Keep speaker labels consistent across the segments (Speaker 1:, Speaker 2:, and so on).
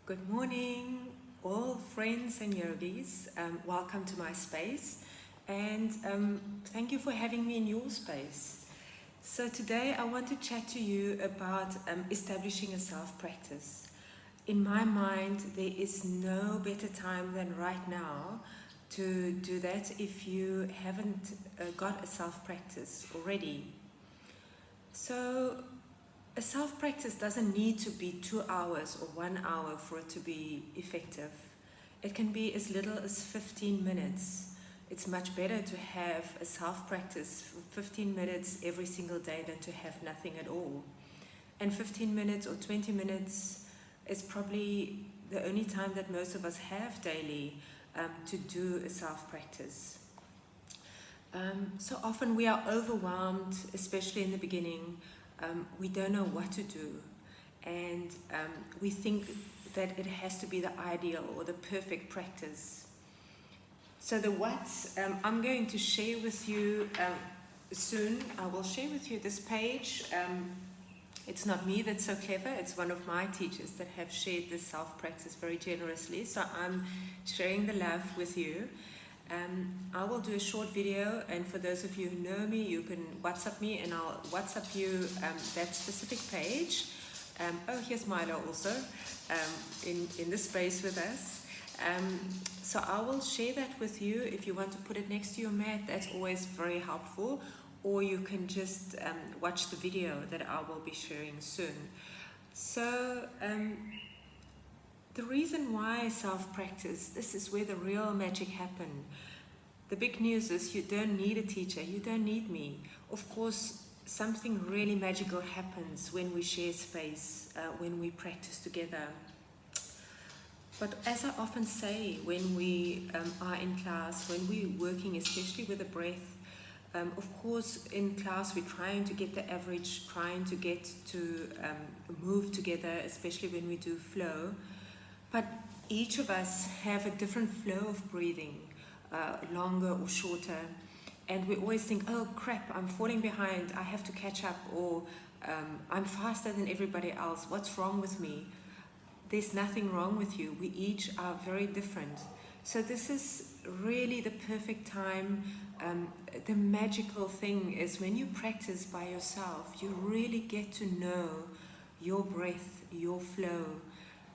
Speaker 1: Good morning, all friends and yogis. Welcome to my space, and thank you for having me in your space. So today I want to chat to you about establishing a self-practice. In my mind, there is no better time than right now to do that if you haven't got a self-practice already. So a self-practice doesn't need to be 2 hours or 1 hour for it to be effective. It can be as little as 15 minutes. It's much better to have a self-practice for 15 minutes every single day than to have nothing at all. And 15 minutes or 20 minutes is probably the only time that most of us have daily to do a self-practice. So often we are overwhelmed, especially in the beginning. We don't know what to do, and we think that it has to be the ideal or the perfect practice. So the what I'm going to share with you soon. I will share with you this page. It's not me that's so clever, it's one of my teachers that have shared this self-practice very generously, so I'm sharing the love with you. I will do a short video, and for those of you who know me, you can WhatsApp me and I'll WhatsApp you that specific page. Oh, here's Milo also in the space with us. So I will share that with you. If you want to put it next to your mat, that's always very helpful. Or you can just watch the video that I will be sharing soon. So the reason why self-practice, this is where the real magic happens. The big news is you don't need a teacher, you don't need me. Of course, something really magical happens when we share space, when we practice together. But as I often say when we are in class, when we're working especially with the breath, of course in class we're trying to get the average, trying to get to move together, especially when we do flow. But each of us have a different flow of breathing, longer or shorter. And we always think, oh crap, I'm falling behind, I have to catch up, or I'm faster than everybody else, what's wrong with me? There's nothing wrong with you. We each are very different. So this is really the perfect time. The magical thing is when you practice by yourself, you really get to know your breath, your flow,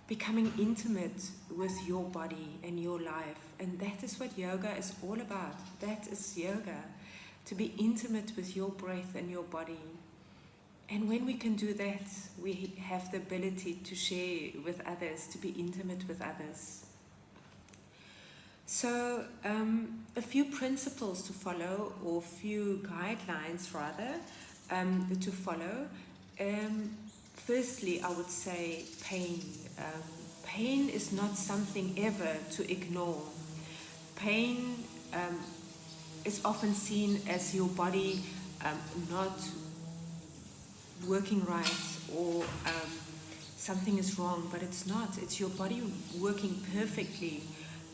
Speaker 1: becoming intimate with your body and your life. And that is what yoga is all about. That is yoga, to be intimate with your breath and your body. And when we can do that, we have the ability to share with others, to be intimate with others. So a few principles to follow, or a few guidelines rather, to follow. Firstly, I would say pain. Pain is not something ever to ignore. Pain is often seen as your body not working right, or something is wrong, but it's not. It's your body working perfectly,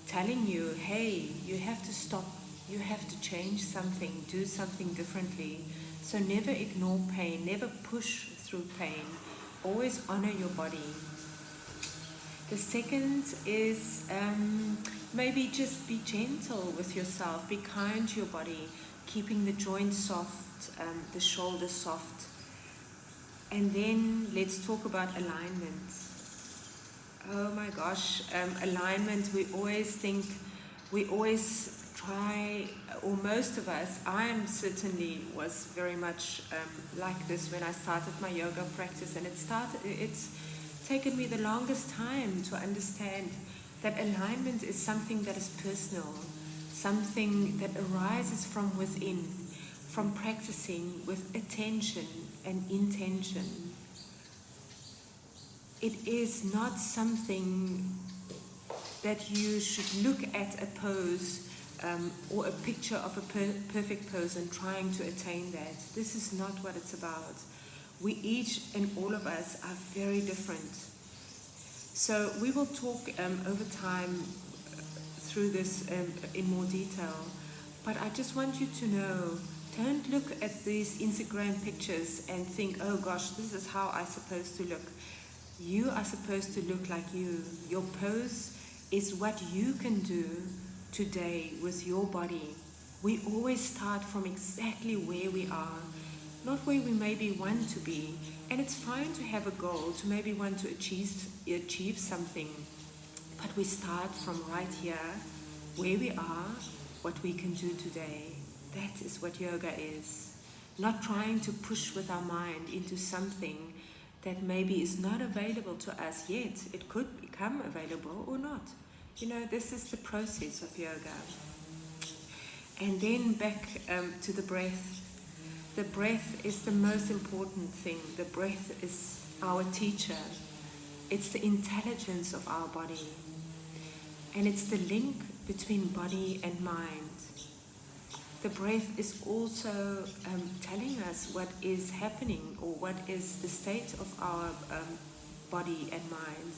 Speaker 1: telling you, hey, you have to stop, you have to change something, do something differently. So never ignore pain, never push through pain. Always honor your body. The second is maybe just be gentle with yourself, be kind to your body, keeping the joints soft, the shoulders soft. And then let's talk about alignment. Oh my gosh, alignment, we always try, or most of us, I certainly was very much like this when I started my yoga practice, and it's taken me the longest time to understand that alignment is something that is personal, something that arises from within, from practicing with attention and intention. It is not something that you should look at a pose or a picture of a perfect pose and trying to attain that. This is not what it's about. We each and all of us are very different. So we will talk over time through this in more detail, but I just want you to know, don't look at these Instagram pictures and think, oh gosh, this is how I'm supposed to look. You are supposed to look like you. Your pose is what you can do today with your body. We always start from exactly where we are, not where we maybe want to be. And it's fine to have a goal, to maybe want to achieve something. But we start from right here, where we are, what we can do today. That is what yoga is. Not trying to push with our mind into something that maybe is not available to us yet. It could become available or not. You know, this is the process of yoga. And then back to the breath. The breath is the most important thing. The breath is our teacher. It's the intelligence of our body. And it's the link between body and mind. The breath is also telling us what is happening, or what is the state of our body and mind.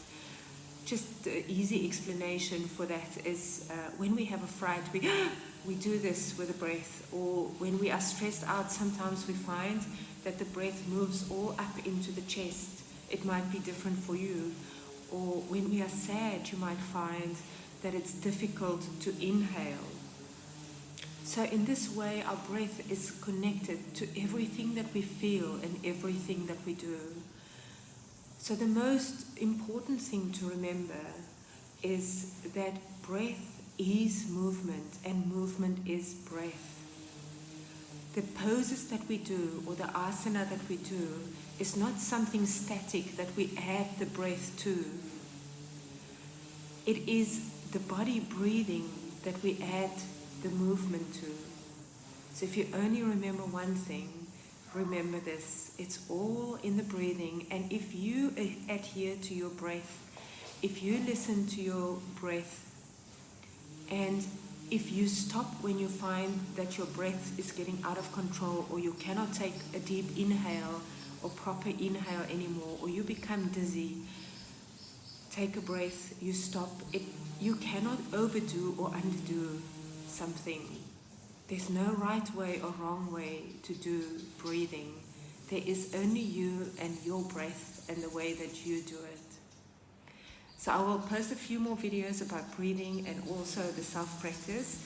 Speaker 1: Just the easy explanation for that is when we have a fright, we do this with the breath. Or when we are stressed out, sometimes we find that the breath moves all up into the chest. It might be different for you. Or when we are sad, you might find that it's difficult to inhale. So in this way, our breath is connected to everything that we feel and everything that we do. So the most important thing to remember is that breath is movement, and movement is breath. The poses that we do, or the asana that we do, is not something static that we add the breath to. It is the body breathing that we add the movement to. So if you only remember one thing, remember this. It's all in the breathing. And if you adhere to your breath, if you listen to your breath, and if you stop when you find that your breath is getting out of control, or you cannot take a deep inhale or proper inhale anymore, or you become dizzy, take a breath, you stop. You cannot overdo or underdo something. There's no right way or wrong way to do breathing. There is only you and your breath and the way that you do it. So I will post a few more videos about breathing and also the self-practice.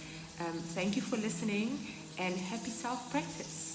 Speaker 1: Thank you for listening, and happy self-practice.